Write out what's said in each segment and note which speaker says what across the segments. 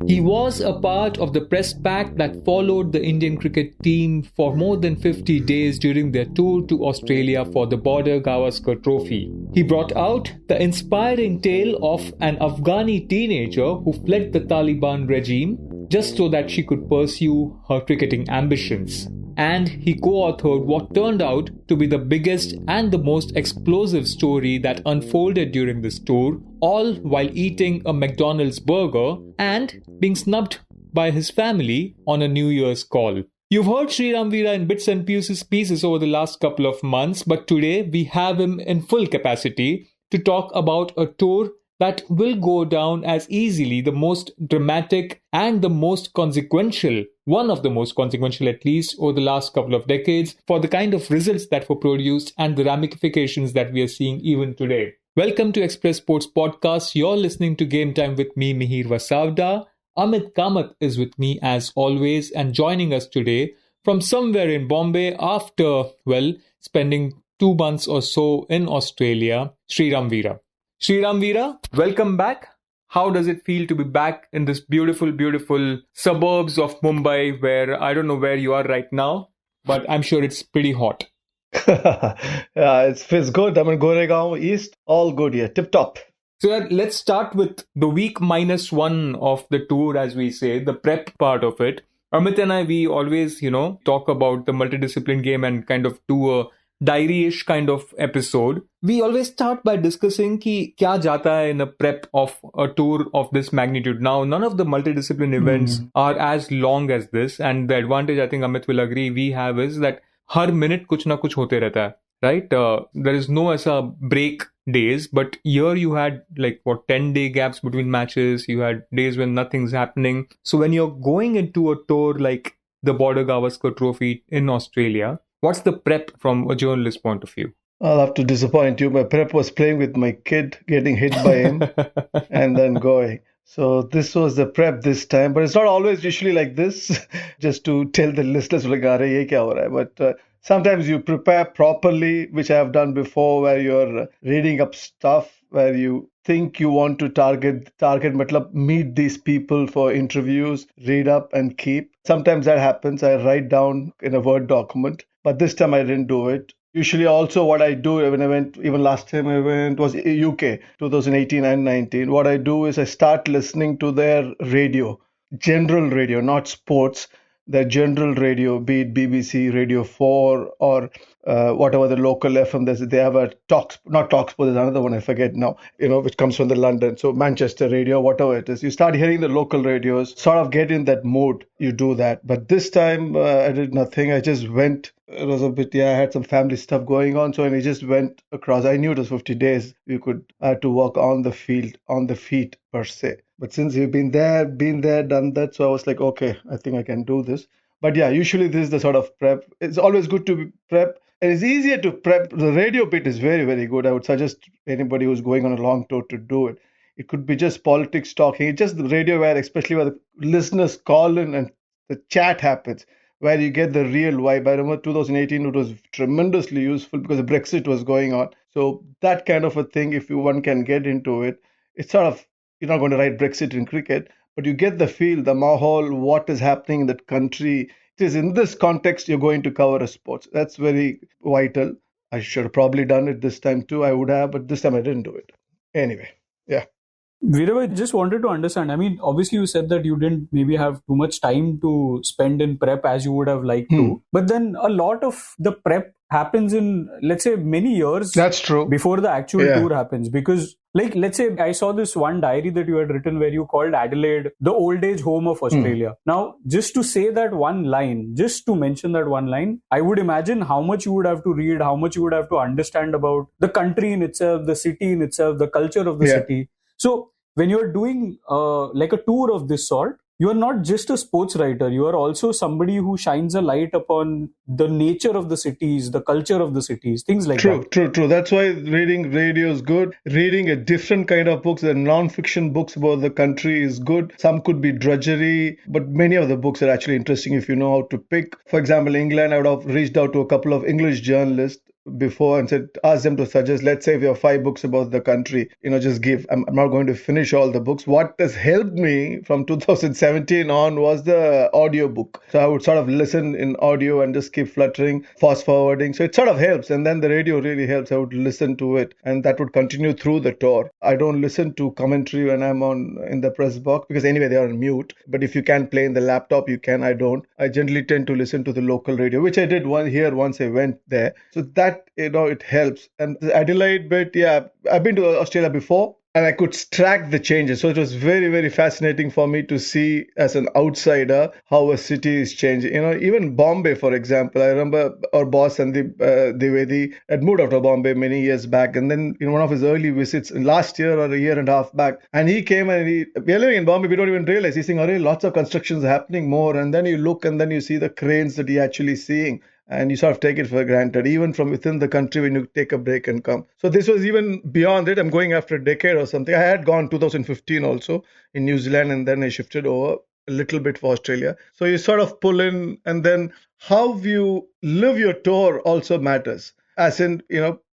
Speaker 1: He was a part of the press pack that followed the Indian cricket team for more than 50 days during their tour to Australia for the Border-Gavaskar Trophy. He brought out the inspiring tale of an Afghani teenager who fled the Taliban regime just so that she could pursue her cricketing ambitions. And he co-authored what turned out to be the biggest and the most explosive story that unfolded during this tour, all while eating a McDonald's burger and being snubbed by his family on a New Year's call. You've heard Sri Veera in bits and pieces over the last couple of months, but today we have him in full capacity to talk about a tour that will go down as easily the most dramatic and the most consequential, one of the most consequential at least, over the last couple of decades for the kind of results that were produced and the ramifications that we are seeing even today. Welcome to Express Sports Podcast. You're listening to Game Time with me, Mihir Vasavda. Amit Kamath is with me as always and joining us today from somewhere in Bombay after, spending 2 months or so in Australia, Sri Veera. Sri Veera, welcome back. How does it feel to be back in this beautiful, beautiful suburbs of Mumbai where I don't know where you are right now, but I'm sure it's pretty hot.
Speaker 2: Yeah, it feels good. I'm in Goregaon East. All good here. Tip top.
Speaker 1: So let's start with the week -1 of the tour, as we say, the prep part of it. Amit and I, we always, talk about the multidiscipline game and kind of do a diary-ish kind of episode. We always start by discussing ki kya jata hai in a prep of a tour of this magnitude. Now, none of the multidiscipline events are as long as this, and the advantage I think Amit will agree we have is that har minute kuch na kuch hote rehta hai, right? There is no aisa break days, but here you had 10-day gaps between matches. You had days when nothing's happening. So when you're going into a tour like the Border-Gavaskar Trophy in Australia, what's the prep from a journalist point of view?
Speaker 2: I'll have to disappoint you. My prep was playing with my kid, getting hit by him, and then going. So this was the prep this time, but it's not always usually like this. Just to tell the listeners, ye kya ho raha hai? But sometimes you prepare properly, which I have done before, where you're reading up stuff, where you think you want to target matlab meet these people for interviews, read up and keep. Sometimes that happens. I write down in a Word document, but this time I didn't do it. Usually also what I do when I went, even last time I went was UK, 2018 and 19. What I do is I start listening to their radio, general radio, not sports, their general radio, be it BBC, Radio 4 or whatever the local FM. They have a not Talksport, there's another one I forget now, which comes from the London. So Manchester radio, whatever it is. You start hearing the local radios, sort of get in that mood. You do that. But this time I did nothing. I just went. It was a bit, I had some family stuff going on. So I just went across. I knew it was 50 days. I had to walk on the field, on the feet per se. But since you've been there, done that. So I was like, okay, I think I can do this. But yeah, usually this is the sort of prep. It's always good to prep. And it's easier to prep. The radio bit is very, very good. I would suggest anybody who's going on a long tour to do it. It could be just politics talking. It's just the radio where, especially where the listeners call in and the chat happens, where you get the real vibe. I remember 2018, it was tremendously useful because the Brexit was going on. So that kind of a thing, if one can get into it, it's sort of, you're not going to write Brexit in cricket, but you get the feel, the mahal, what is happening in that country. It is in this context you're going to cover a sports. That's very vital. I should have probably done it this time too. I would have, but this time I didn't do it. Anyway, yeah.
Speaker 3: Veera, I just wanted to understand. I mean, obviously you said that you didn't maybe have too much time to spend in prep as you would have liked to. But then a lot of the prep happens in, let's say, many years.
Speaker 2: That's true.
Speaker 3: Before the actual tour happens. Because, let's say I saw this one diary that you had written where you called Adelaide the old age home of Australia. Now, just to say that one line, just to mention that one line, I would imagine how much you would have to read, how much you would have to understand about the country in itself, the city in itself, the culture of the city. So when you're doing a tour of this sort, you are not just a sports writer. You are also somebody who shines a light upon the nature of the cities, the culture of the cities, things like that.
Speaker 2: True. That's why reading radio is good. Reading a different kind of books, the non-fiction books about the country is good. Some could be drudgery, but many of the books are actually interesting if you know how to pick. For example, England, I would have reached out to a couple of English journalists before and said, ask them to suggest, let's say if you have 5 books about the country, just give. I'm not going to finish all the books. What has helped me from 2017 on was the audio book. So I would sort of listen in audio and just keep fluttering, fast forwarding. So it sort of helps. And then the radio really helps. I would listen to it, and that would continue through the tour. I don't listen to commentary when I'm on in the press box because anyway they are on mute. But if you can play in the laptop, you can. I don't. I generally tend to listen to the local radio, which I did once I went there. So that it helps. And the Adelaide bit, yeah, I've been to Australia before, and I could track the changes. So it was very, very fascinating for me to see as an outsider how a city is changing. Even Bombay, for example, I remember our boss Sandeep Dwivedi had moved out of Bombay many years back. And then in one of his early visits last year or a year and a half back, and he came and we're living in Bombay, we don't even realize. He's saying, oh, lots of constructions happening more. And then you look and then you see the cranes that he actually seeing. And you sort of take it for granted, even from within the country when you take a break and come. So this was even beyond it. I'm going after a decade or something. I had gone 2015 also in New Zealand, and then I shifted over a little bit for Australia. So you sort of pull in, and then how you live your tour also matters. As in,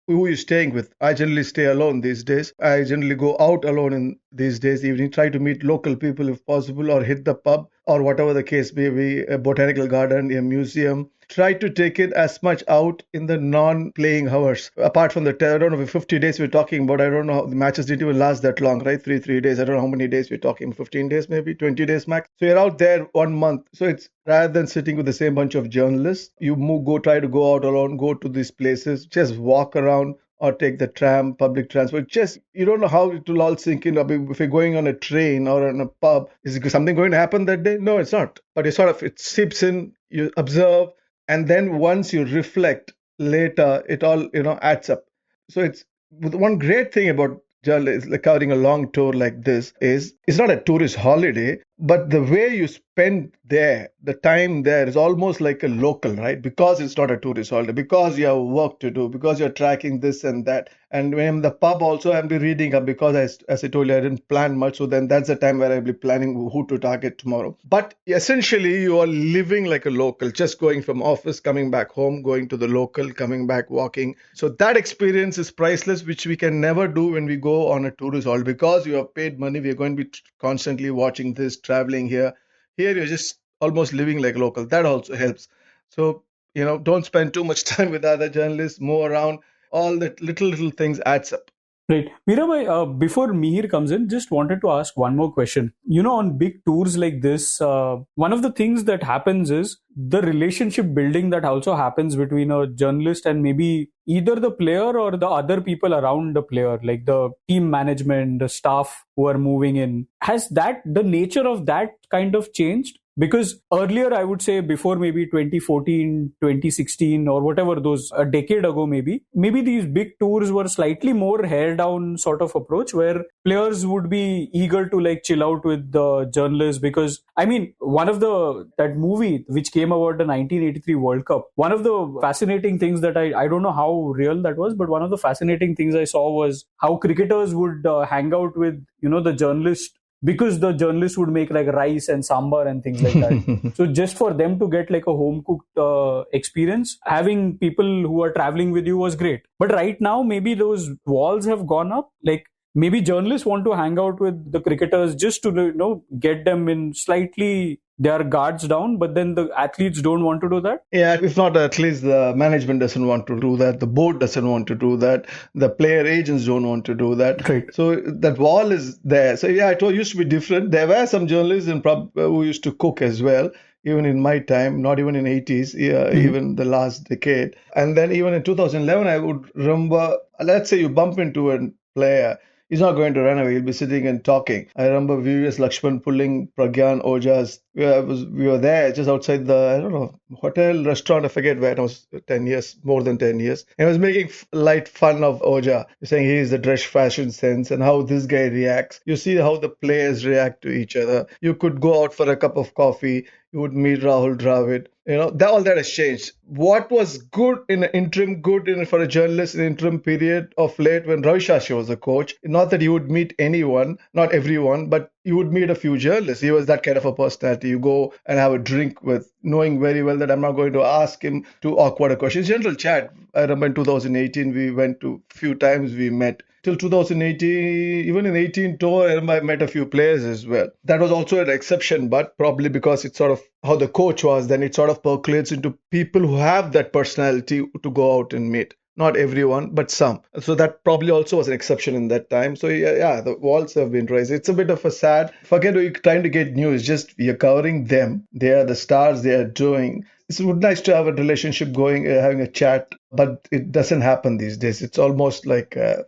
Speaker 2: who you're staying with. I generally stay alone these days. I generally go out alone in these days, evening, try to meet local people if possible, or hit the pub, or whatever the case may be, a botanical garden, a museum. Try to take it as much out in the non-playing hours. Apart from I don't know, if 50 days we're talking about, I don't know, how the matches didn't even last that long, right? Three days. I don't know how many days we're talking, 15 days maybe, 20 days max. So you're out there 1 month. So it's rather than sitting with the same bunch of journalists, you try to go out alone, go to these places, just walk around, or take the tram, public transport. Just, you don't know how it will all sink in. If you're going on a train or on a pub, is something going to happen that day? No, it's not. But it seeps in, you observe, and then once you reflect later, it all, adds up. So it's one great thing about journalists, like covering a long tour like this, is it's not a tourist holiday, but the way you spend there, the time there is almost like a local, right? Because it's not a tourist holiday, because you have work to do, because you're tracking this and that. And when I'm in the pub also, I'll be reading up because as I told you, I didn't plan much. So then that's the time where I'll be planning who to target tomorrow. But essentially, you are living like a local, just going from office, coming back home, going to the local, coming back, walking. So that experience is priceless, which we can never do when we go on a tourist holiday. Because you have paid money, we're going to be constantly watching this, traveling here. Here, you're just almost living like local. That also helps. So, don't spend too much time with other journalists, move around. All that little things adds up.
Speaker 3: Right. Veera, before Mihir comes in, just wanted to ask one more question. On big tours like this, one of the things that happens is the relationship building that also happens between a journalist and maybe either the player or the other people around the player, like the team management, the staff who are moving in. Has the nature of that kind of changed? Because earlier, I would say before maybe 2014, 2016 or whatever, a decade ago maybe these big tours were slightly more hair down sort of approach where players would be eager to like chill out with the journalists. Because I mean, one of that movie which came about the 1983 World Cup, one of the fascinating things that I don't know how real that was, but one of the fascinating things I saw was how cricketers would hang out with, the journalist, because the journalists would make like rice and sambar and things like that. So just for them to get like a home cooked experience, having people who are traveling with you was great. But right now, maybe those walls have gone up. Like maybe journalists want to hang out with the cricketers just to, get them in slightly their guards down, but then the athletes don't want to do that.
Speaker 2: Yeah, if not, at least the management doesn't want to do that. The board doesn't want to do that. The player agents don't want to do that.
Speaker 3: Right.
Speaker 2: So that wall is there. So yeah, it used to be different. There were some journalists who used to cook as well. Even in my time, not even in 80s, even the last decade. And then even in 2011, I would remember, let's say you bump into a player. He's not going to run away. He'll be sitting and talking. I remember VVS Lakshman pulling Pragyan Oja's. We were there just outside the, I don't know, hotel, restaurant. I forget where. It was 10 years, more than 10 years. And I was making light fun of Oja, saying he is the dress fashion sense and how this guy reacts. You see how the players react to each other. You could go out for a cup of coffee. You would meet Rahul Dravid. All that has changed. What was good in an interim, for a journalist in an interim period of late when Ravi Shastri was a coach, not that you would meet anyone, not everyone, but you would meet a few journalists. He was that kind of a personality. You go and have a drink with, knowing very well that I'm not going to ask him to awkward a question. General chat. I remember in 2018, we went to few times we met. Till 2018, even in 18 tour, I met a few players as well. That was also an exception, but probably because it's sort of how the coach was, then it sort of percolates into people who have that personality to go out and meet. Not everyone, but some. So that probably also was an exception in that time. So yeah, the walls have been raised. It's a bit of a sad. Forget you're trying to get news. Just you're covering them. They are the stars. They are doing. It would be nice to have a relationship going, having a chat, but it doesn't happen these days. It's almost like a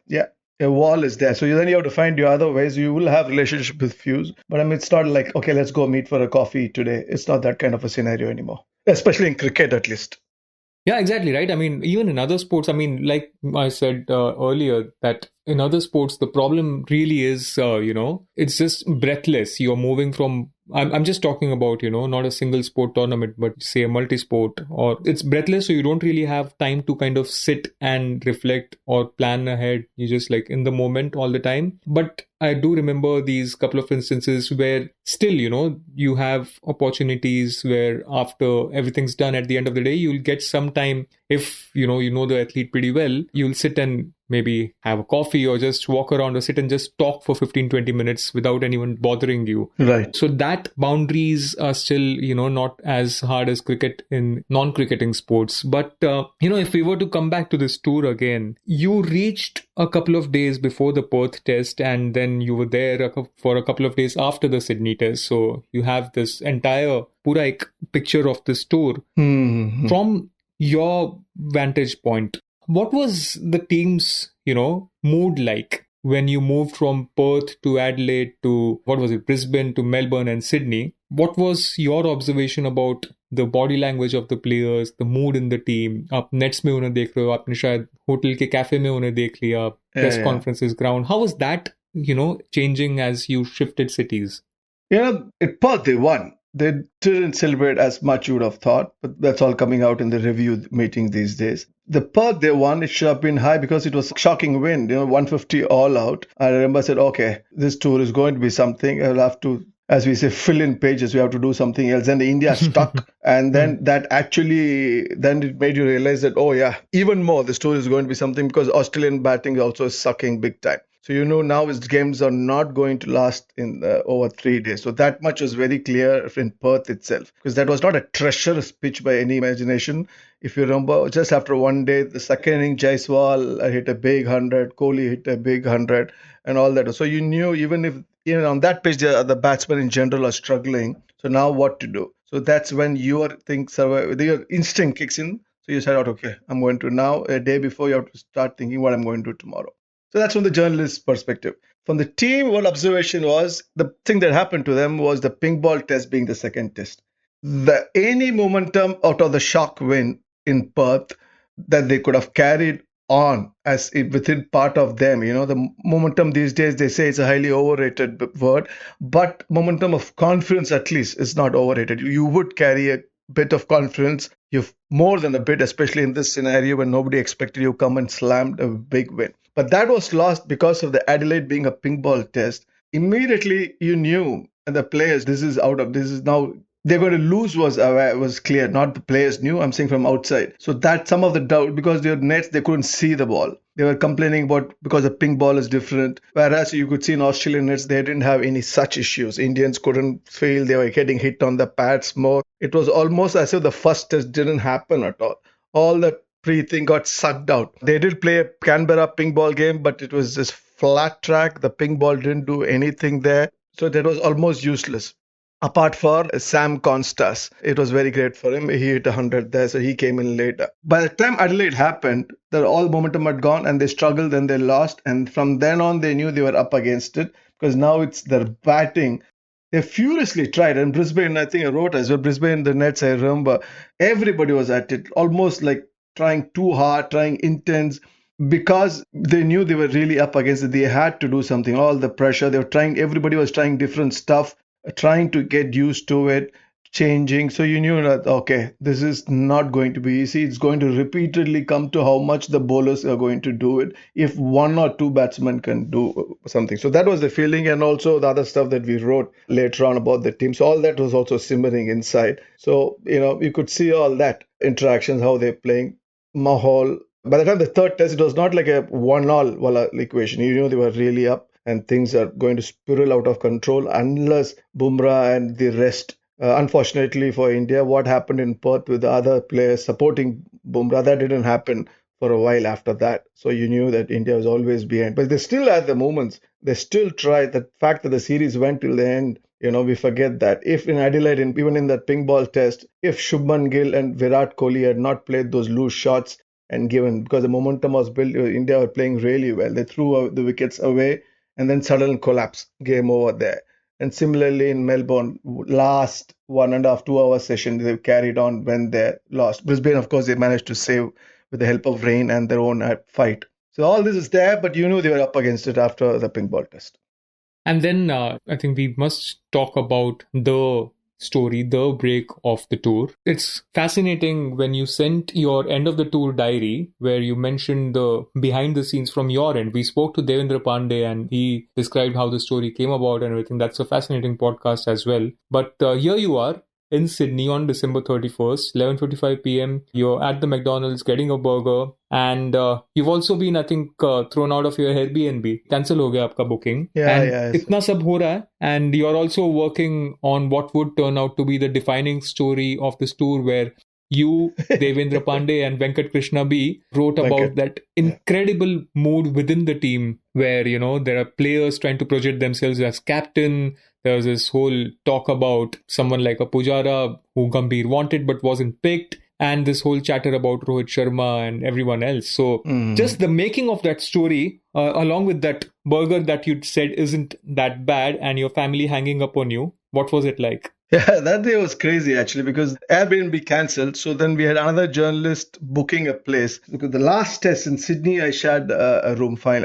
Speaker 2: wall is there. So then you have to find your other ways. You will have relationship with few, but it's not like, okay, let's go meet for a coffee today. It's not that kind of a scenario anymore, especially in cricket at least.
Speaker 1: Yeah, exactly, right. Even in other sports, like I said earlier, that in other sports, the problem really is, it's just breathless. You're moving from, I'm just talking about, not a single sport tournament, but say a multi-sport, or it's breathless. So you don't really have time to kind of sit and reflect or plan ahead. You just like in the moment all the time. But I do remember these couple of instances where still, you have opportunities where after everything's done at the end of the day, you'll get some time. If, you know the athlete pretty well, you'll sit and maybe have a coffee or just walk around or sit and just talk for 15-20 minutes without anyone bothering you.
Speaker 2: Right.
Speaker 1: So that boundaries are still, not as hard as cricket in non-cricketing sports. But, if we were to come back to this tour again, you reached a couple of days before the Perth test and then you were there for a couple of days after the Sydney test. So you have this entire Puraik picture of this tour.
Speaker 2: Mm-hmm.
Speaker 1: From your vantage point, what was the team's, mood like when you moved from Perth to Adelaide to, Brisbane to Melbourne and Sydney? What was your observation about the body language of the players, the mood in the team? आप nets में उन्हें देख रहे हो, आपने शायद hotel के cafe में उन्हें देख लिया, press conferences, ground. How was that, changing as you shifted cities?
Speaker 2: At Perth they won. They didn't celebrate as much you would have thought, but that's all coming out in the review meeting these days. The Perth they won, it should have been high because it was shocking win, 150 all out. I remember I said, okay, this tour is going to be something. I'll have to, as we say, fill in pages. We have to do something else. And India stuck. And then then it made you realize that, oh yeah, even more, this tour is going to be something because Australian batting also is sucking big time. So now his games are not going to last in over 3 days. So that much was very clear in Perth itself, because that was not a treacherous pitch by any imagination. If you remember, just after one day, the second inning, Jaiswal hit a big 100, Kohli hit a big 100, and all that. So you knew even on that pitch, the batsmen in general are struggling. So now what to do? So that's when your instinct kicks in. So you said, okay, I'm going to now, a day before, you have to start thinking what I'm going to do tomorrow. So that's from the journalist's perspective. From the team, one observation was the thing that happened to them was the pink ball test being the second test. Any momentum out of the shock win in Perth that they could have carried on as within part of them. The momentum these days, they say it's a highly overrated word, but momentum of confidence at least is not overrated. You would carry a bit of confidence. You've more than a bit, especially in this scenario when nobody expected you to come and slammed a big win. But that was lost because of the Adelaide being a pink ball test. Immediately you knew, and the players, this is now they're going to lose was clear. Not the players knew. I'm saying from outside. So that some of the doubt, because their nets, they couldn't see the ball. They were complaining about because the pink ball is different. Whereas you could see in Australian nets, they didn't have any such issues. Indians couldn't feel they were getting hit on the pads more. It was almost as if the first test didn't happen at all. All the pre-thing got sucked out. They did play a Canberra pink ball game, but it was just flat track. The pink ball didn't do anything there. So that was almost useless. Apart for Sam Constas, it was very great for him. He hit 100 there, so he came in later. By the time Adelaide happened, all momentum had gone and they struggled and they lost. And from then on, they knew they were up against it because now it's their batting. They furiously tried. And Brisbane, I think I wrote as well, Brisbane, the nets, I remember, everybody was at it, almost like trying too hard, trying intense, because they knew they were really up against it. They had to do something. All the pressure, everybody was trying different stuff, trying to get used to it, changing. So you knew that, okay, this is not going to be easy. It's going to repeatedly come to how much the bowlers are going to do it if one or two batsmen can do something. So that was the feeling, and also the other stuff that we wrote later on about the team. So all that was also simmering inside. So, you could see all that interactions, how they're playing. Mahal. By the time the third test, it was not like a one-all equation. You knew they were really up and things are going to spiral out of control unless Bumrah and the rest. Unfortunately for India, what happened in Perth with the other players supporting Bumrah, that didn't happen for a while after that. So you knew that India was always behind. But they still had the moments. They still tried. The fact that the series went till the end, we forget that. If in Adelaide, even in that pink ball test, if Shubman Gill and Virat Kohli had not played those loose shots and given, because the momentum was built, India were playing really well. They threw the wickets away and then sudden collapse, game over there. And similarly in Melbourne, last 1.5, 2 hour session, they carried on when they lost. Brisbane, of course, they managed to save with the help of rain and their own fight. So all this is there, but you knew they were up against it after the pink ball test.
Speaker 1: And then I think we must talk about the story, the break of the tour. It's fascinating when you sent your end of the tour diary where you mentioned the behind the scenes from your end. We spoke to Devendra Pandey and he described how the story came about and everything. That's a fascinating podcast as well. But here you are in Sydney on December 31st, 11:55 p.m. You're at the McDonald's getting a burger and you've also been, I think, thrown out of your Airbnb. Cancel ho gaya aapka booking. And itna sab ho raha hai. And you're also working on what would turn out to be the defining story of this tour where you, Devendra Pandey and Venkat Krishna B wrote about that incredible mood within the team where, there are players trying to project themselves as captain. There was this whole talk about someone like a Pujara who Gambhir wanted but wasn't picked. And this whole chatter about Rohit Sharma and everyone else. So just the making of that story, along with that burger that you said isn't that bad and your family hanging up on you, what was it like?
Speaker 2: Yeah, that day was crazy actually because Airbnb cancelled. So then we had another journalist booking a place. Because the last test in Sydney, I shared a room fine.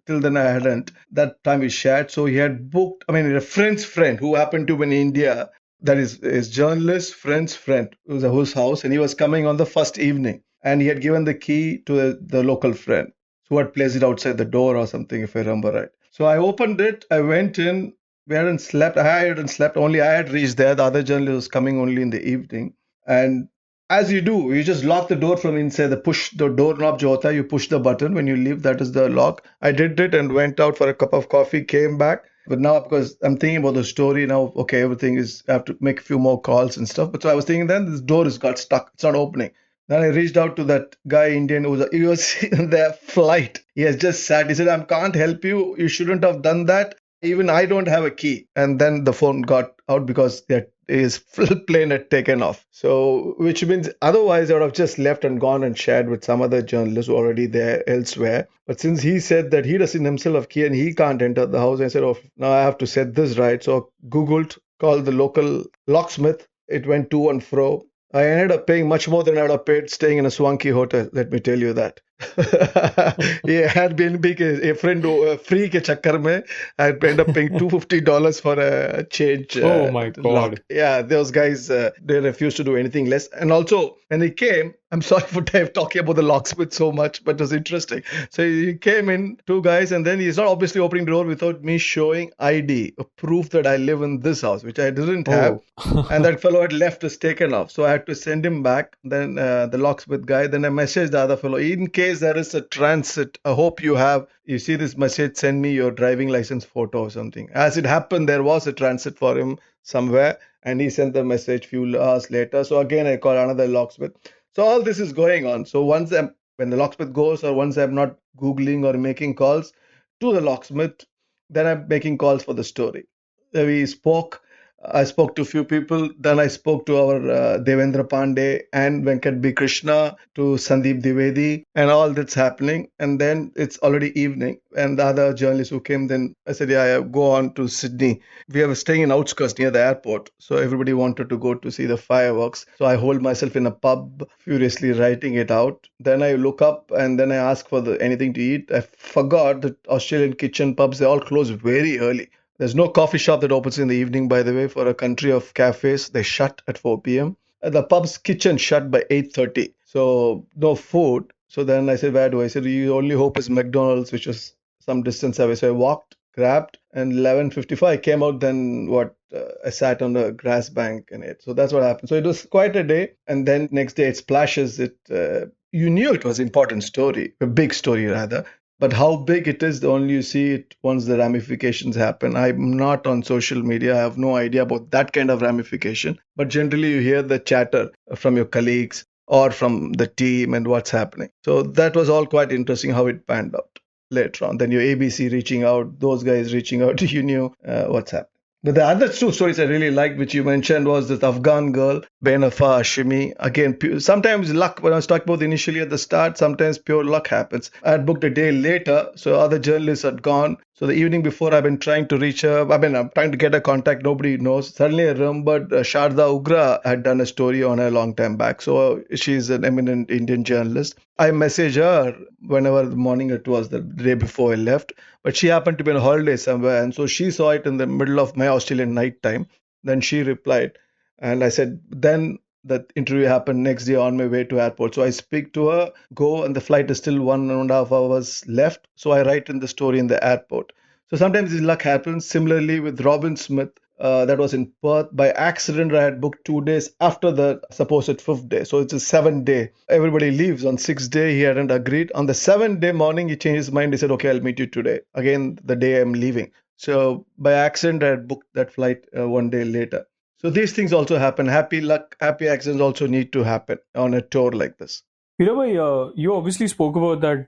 Speaker 2: Till then I hadn't. That time we shared. So he had booked, a friend's friend who happened to be in India. That is his journalist friend's friend. It was whose house and he was coming on the first evening. And he had given the key to the local friend who had placed it outside the door or something, if I remember right. So I opened it. I went in. We hadn't slept. I hadn't slept. Only I had reached there. The other journalist was coming only in the evening. And as you do, you just lock the door from inside. The doorknob jo hota hai, you push the button. When you leave, that is the lock. I did it and went out for a cup of coffee, came back. But now, because I'm thinking about the story now, okay, everything is, I have to make a few more calls and stuff. But so I was thinking then this door has got stuck. It's not opening. Then I reached out to that guy, Indian, he was in their flight. He has just sat. He said, I can't help you. You shouldn't have done that. Even I don't have a key. And then the phone got out because his plane had taken off. So, which means otherwise I would have just left and gone and shared with some other journalists who are already there elsewhere. But since he said that he doesn't himself have key and he can't enter the house, I said, now I have to set this right. So Googled, called the local locksmith. It went to and fro. I ended up paying much more than I would have paid staying in a swanky hotel, let me tell you that. Airbnb a friend free ke chakkar mein, I ended up paying $250 for a change.
Speaker 1: Oh my God.
Speaker 2: Lock. Yeah, those guys, they refused to do anything less. And also, when they came, I'm sorry for talking about the locksmith so much, but it was interesting. So he came in, two guys, and then he's not obviously opening the door without me showing ID, a proof that I live in this house, which I didn't have. And that fellow had left, was taken off. So I had to send him back. Then the locksmith guy, then I messaged the other fellow, in case there is a transit, I hope you see this message, send me your driving license photo or something. As it happened, there was a transit for him somewhere, and he sent the message few hours later. So again, I called another locksmith. So all this is going on. So when the locksmith goes, or once I'm not Googling or making calls to the locksmith, then I'm making calls for the story. I spoke to a few people. Then I spoke to our Devendra Pandey and Venkat B. Krishna, to Sandeep Dwivedi, and all that's happening. And then it's already evening. And the other journalists who came, then I said, yeah, go on to Sydney. We were staying in outskirts near the airport. So everybody wanted to go to see the fireworks. So I hold myself in a pub, furiously writing it out. Then I look up and then I ask for anything to eat. I forgot that Australian kitchen pubs, they all close very early. There's no coffee shop that opens in the evening, by the way, for a country of cafes. They shut at 4 p.m. The pub's kitchen shut by 8:30. So no food. So then I said, where do I? said, you only hope is McDonald's, which was some distance away. So I walked, grabbed, and 11:55 I came out. Then I sat on a grass bank and ate. So that's what happened. So it was quite a day. And then next day it splashes. You knew it was an important story, a big story rather. But how big it is, only you see it once the ramifications happen. I'm not on social media. I have no idea about that kind of ramification. But generally, you hear the chatter from your colleagues or from the team and what's happening. So that was all quite interesting how it panned out later on. Then your ABC reaching out, those guys reaching out, you knew what's happening. But the other two stories I really liked, which you mentioned, was this Afghan girl, Benafa Hashimi. Again, sometimes luck, when I was talking about initially at the start, sometimes pure luck happens. I had booked a day later, so other journalists had gone. So the evening before, I've been trying to reach her. I'm trying to get her contact. Nobody knows. Suddenly, I remembered Sharda Ugra had done a story on her a long time back. So she's an eminent Indian journalist. I messaged her whenever the morning it was, the day before I left. But she happened to be on holiday somewhere. And so she saw it in the middle of my Australian night time. Then she replied. And I said, then that interview happened next day on my way to airport. So I speak to her, go, and the flight is still 1.5 hours left. So I write in the story in the airport. So sometimes this luck happens. Similarly with Robin Smith, that was in Perth. By accident, I had booked 2 days after the supposed fifth day. So it's a 7th day. Everybody leaves. On 6th day, he hadn't agreed. On the 7th day morning, he changed his mind. He said, okay, I'll meet you today. Again, the day I'm leaving. So by accident, I had booked that flight 1 day later. So these things also happen. Happy luck, happy accidents also need to happen on a tour like this.
Speaker 3: Veera, you obviously spoke about that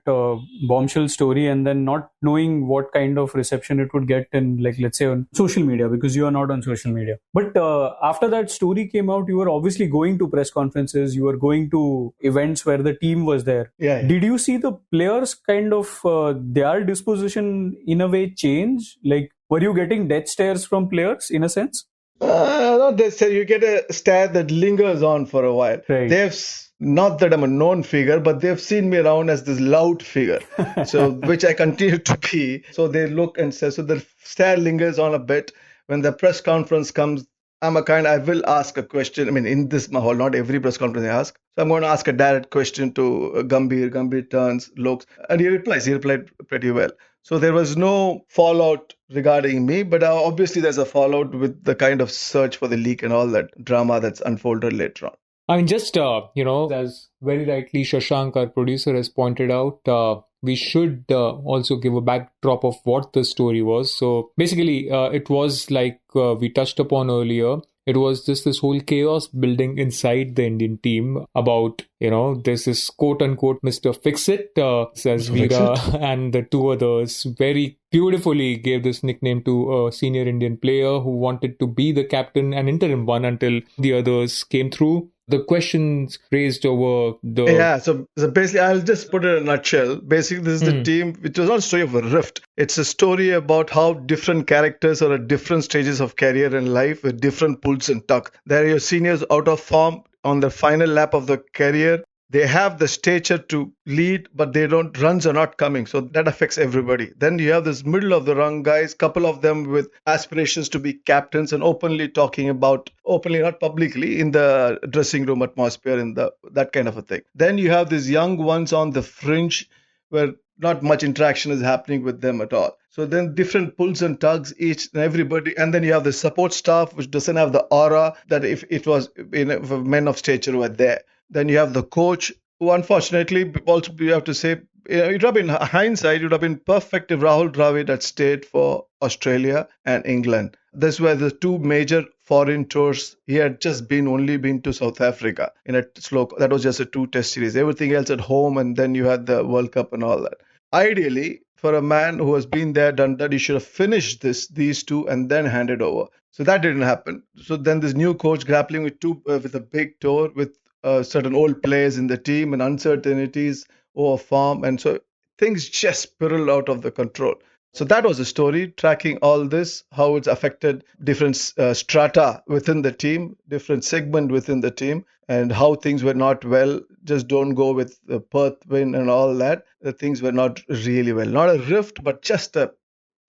Speaker 3: bombshell story and then not knowing what kind of reception it would get in, like, let's say on social media, because you are not on social media. But after that story came out, you were obviously going to press conferences, you were going to events where the team was there.
Speaker 2: Yeah.
Speaker 3: Did you see the players kind of their disposition in a way change? Like, were you getting death stares from players in a sense?
Speaker 2: Not that you get a stare that lingers on for a while.
Speaker 3: Right.
Speaker 2: They've not that I'm a known figure, but they've seen me around as this loud figure, so which I continue to be. So they look and say, so the stare lingers on a bit. When the press conference comes, I will ask a question. I mean, in this mahal, not every press conference I ask. So I'm going to ask a direct question to Gambhir. Gambhir turns, looks, and he replies. He replied pretty well. So there was no fallout regarding me, but obviously there's a fallout with the kind of search for the leak and all that drama that's unfolded later on.
Speaker 1: I mean, just, as very rightly Shashank, our producer, has pointed out, we should also give a backdrop of what the story was. So basically, it was like we touched upon earlier. It was just this whole chaos building inside the Indian team about, this is quote unquote Mr. Fix-It, says Veera, and the two others very beautifully gave this nickname to a senior Indian player who wanted to be the captain, an interim one, until the others came through. The questions raised over the...
Speaker 2: Yeah, so basically, I'll just put it in a nutshell. Basically, this is the team, which was not a story of a rift. It's a story about how different characters are at different stages of career and life with different pulls and tucks. There are your seniors out of form on the final lap of the career. They have the stature to lead, but runs are not coming. So that affects everybody. Then you have this middle of the rung guys, couple of them with aspirations to be captains and openly talking about, not publicly, in the dressing room atmosphere, that kind of a thing. Then you have these young ones on the fringe where not much interaction is happening with them at all. So then different pulls and tugs, each and everybody. And then you have the support staff, which doesn't have the aura that if it was if men of stature were there. Then you have the coach, who unfortunately, also you have to say, it would have been hindsight, it would have been perfect if Rahul Dravid had stayed for Australia and England. These were the two major foreign tours. He had just only been to South Africa in a slow. That was just a 2-test series. Everything else at home, and then you had the World Cup and all that. Ideally, for a man who has been there, done that, he should have finished these two and then handed over. So that didn't happen. So then this new coach grappling with a big tour with certain old players in the team and uncertainties over form. And so things just spiraled out of the control. So that was the story, tracking all this, how it's affected different strata within the team, different segment within the team, and how things were not well. Just don't go with the Perth win and all that. The things were not really well. Not a rift, but just a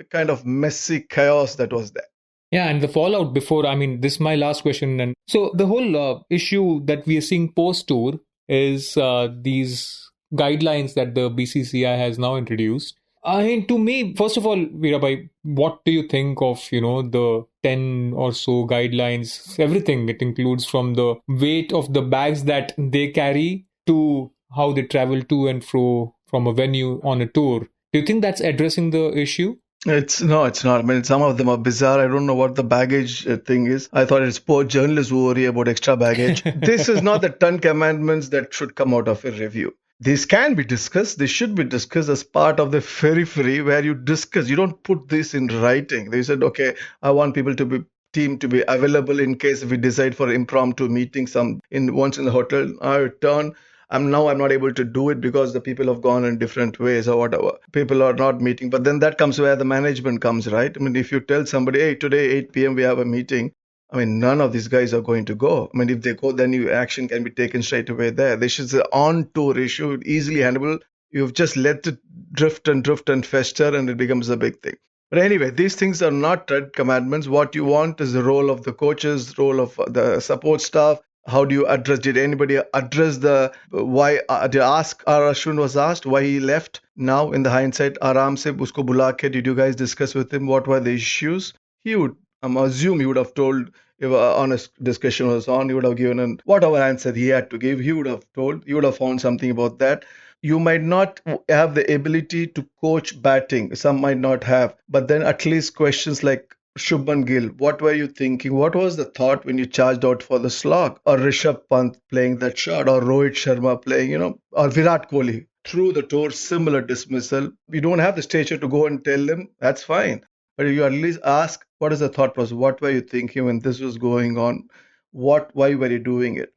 Speaker 2: kind of messy chaos that was there.
Speaker 1: Yeah, and the fallout before, this is my last question. And so the whole issue that we are seeing post-tour is these guidelines that the BCCI has now introduced. To me, first of all, Veerabhai, what do you think of, the 10 or so guidelines, everything it includes, from the weight of the bags that they carry to how they travel to and fro from a venue on a tour? Do you think that's addressing the issue?
Speaker 2: It's not. Some of them are bizarre. I don't know what the baggage thing is. I thought it's poor journalists who worry about extra baggage. This is not the 10 commandments that should come out of a review. These can be discussed. They should be discussed as part of the periphery where you discuss. You don't put this in writing. They said, okay, I want people to be team to be available in case we decide for impromptu meeting once in the hotel. I return. I'm not able to do it because the people have gone in different ways or whatever. People are not meeting. But then that comes where the management comes, right? If you tell somebody, hey, today 8 p.m. we have a meeting, none of these guys are going to go. If they go, then action can be taken straight away there. This is an on-tour issue, easily handleable. You've just let it drift and fester, and it becomes a big thing. But anyway, these things are not 10 commandments. What you want is the role of the coaches, role of the support staff. How do you address? Did anybody address the why? Did ask? Ashwin was asked why he left. Now, in the hindsight, Aram se usko bula ke, did you guys discuss with him what were the issues? He would assume he would have told. If an honest discussion was on, he would have given whatever answer he had to give. He would have told. He would have found something about that. You might not have the ability to coach batting. Some might not have, but then at least questions like, Shubman Gill, what were you thinking? What was the thought when you charged out for the slog? Or Rishabh Pant playing that shot, or Rohit Sharma playing, or Virat Kohli through the tour, similar dismissal. You don't have the stature to go and tell them, that's fine. But you at least ask, what is the thought process? What were you thinking when this was going on? Why were you doing it?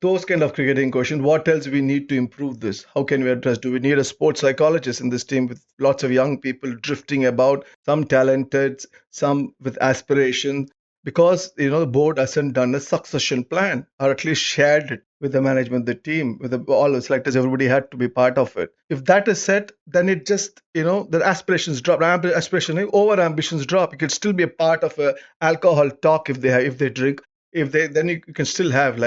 Speaker 2: Those kind of cricketing questions. What else we need to improve this? How can we address? Do we need a sports psychologist in this team with lots of young people drifting about, some talented, some with aspiration? Because, the board hasn't done a succession plan, or at least shared it with the management, the team, with all the selectors. Everybody had to be part of it. If that is set, then it just, the aspirations drop. Over ambitions drop. It could still be a part of a alcohol talk if they drink. Then you can still have,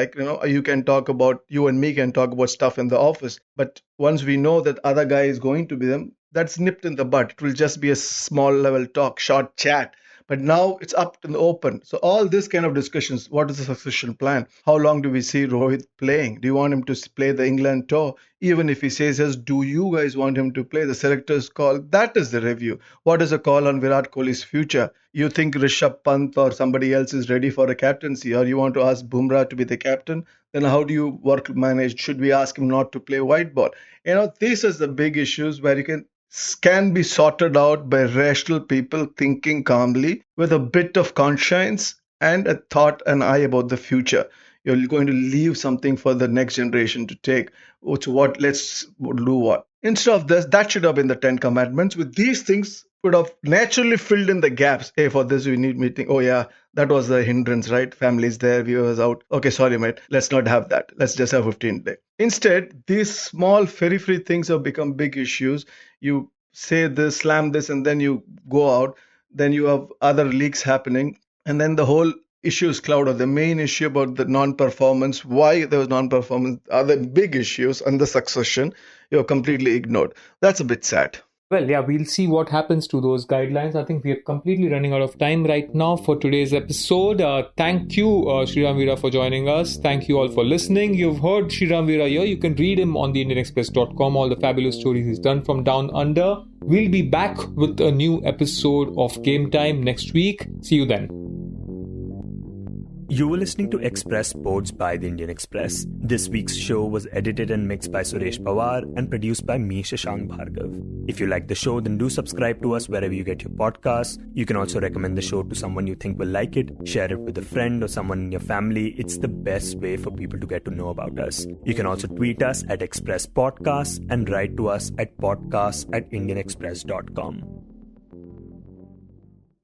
Speaker 2: you can talk about, you and me can talk about stuff in the office. But once we know that other guy is going to be them, that's nipped in the bud. It will just be a small level talk, short chat. But now it's up in the open. So all this kind of discussions, what is the succession plan? How long do we see Rohit playing? Do you want him to play the England tour? Even if he says yes, do you guys want him to play? The selector's call, that is the review. What is the call on Virat Kohli's future? You think Rishabh Pant or somebody else is ready for a captaincy, or you want to ask Bumrah to be the captain? Then how do you manage? Should we ask him not to play white ball? These are the big issues where you can be sorted out by rational people thinking calmly with a bit of conscience and a thought and eye about the future. You're going to leave something for the next generation to take. Let's do what? Instead of this, that should have been the 10 commandments. With these things, would have naturally filled in the gaps. Hey, for this we need meeting. Oh yeah, that was the hindrance, right? Family's there, viewers out. Okay, sorry mate, let's not have that. Let's just have 15 days. Instead, these small periphery things have become big issues. You say this, slam this, and then you go out. Then you have other leaks happening. And then the whole issue is clouded. The main issue about the non-performance, why there was non-performance, other big issues, and the succession, you have completely ignored. That's a bit sad.
Speaker 1: Well, yeah, we'll see what happens to those guidelines. I think we are completely running out of time right now for today's episode. Thank you, Sriram Veera, for joining us. Thank you all for listening. You've heard Sriram Veera here. You can read him on theindianexpress.com, all the fabulous stories he's done from down under. We'll be back with a new episode of Game Time next week. See you then.
Speaker 4: You were listening to Express Sports by The Indian Express. This week's show was edited and mixed by Suresh Pawar and produced by me, Shashank Bhargava. If you like the show, then do subscribe to us wherever you get your podcasts. You can also recommend the show to someone you think will like it, share it with a friend or someone in your family. It's the best way for people to get to know about us. You can also tweet us at Express Podcasts and write to us at podcasts@indianexpress.com.